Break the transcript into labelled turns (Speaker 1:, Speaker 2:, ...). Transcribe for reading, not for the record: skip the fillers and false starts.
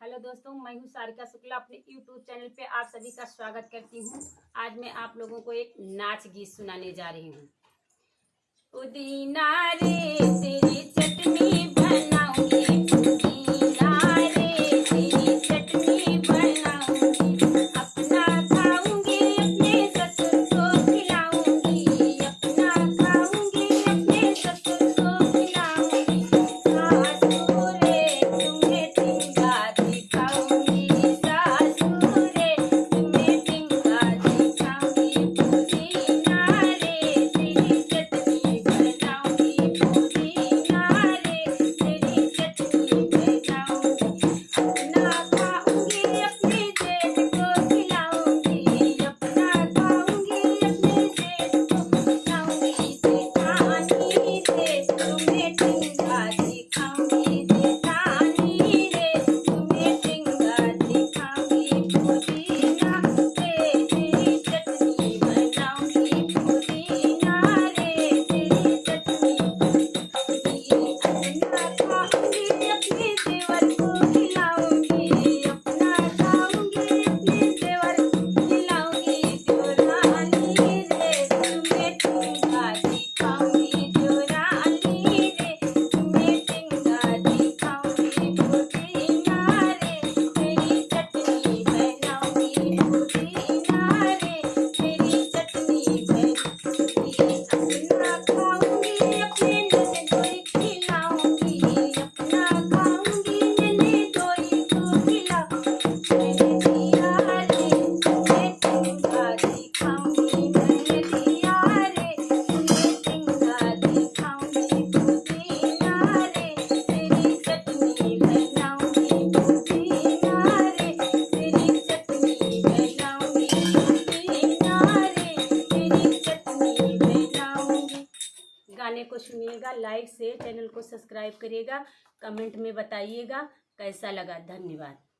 Speaker 1: Hello दोस्तों, मैं हूँ सारिका शुक्ला। अपने यूट्यूब चैनल पे आप सभी का स्वागत करती हूँ। आज मैं आप लोगों को एक नाच गीत सुनाने जा रही हूँ। पुदीना रे तेरी चटनी बनाऊंगी, पुदीना रे तेरी चटनी बनाऊंगी, अपना खाऊंगी अपने ससुर को खिलाऊंगी, अपना खाऊंगी अपने ससुर को खिलाऊंगी, सासू रे तुम्हें टिंगा दिखाऊंगी, सासू रे तुम्हें टिंगा दिखाऊंगी, पुदीना रे तेरी चटनी बनाऊंगी, पुदीना रे तेरी चटनी बनाऊंगी, अपना खाऊंगी अपने जेठ को खिलाऊंगी, अपना खाऊंगी अपने जेठ को खिलाऊंगी, जेठानी रे तुम्हें टिंगा दिखाऊंगी, जेठानी रे तुम्हें टिंगा दिखाऊंगी, पुदीना रे तेरी चटनी बनाऊंगी, पुदीना रे तेरी चटनी अपना खाऊंगी अपने देवर को खिलाऊंगी, अपना खाऊंगी अपने देवर को खिलाऊंगी, देवरानी रे तुम्हें टिंगा दिखाऊंगी, देवरानी रे तुम्हें टिंगा दिखाऊंगी, पुदीना रे तेरी चटनी बनाऊंगी, पुदीना रे तेरी चटनी बनाऊंगी, अपना खाऊंगी अपने ननदोई खिलाऊंगी, अपना खाऊंगी ननदोई को खिलाऊंगी, मैंने दिया रे तुम्हें टिंगा दिखाऊंगी, मैंने दिया रे तुम्हें टिंगा दिखाऊंगी, पुदीना रे तेरी चटनी बनाऊंगी, पुदीना रे तेरी चटनी बनाऊंगी, पुदीना रे तेरी चटनी बनाऊंगी। गाने को सुनिएगा, लाइक शेयर, चैनल को सब्सक्राइब करिएगा, कमेंट में बताइएगा कैसा लगा। धन्यवाद।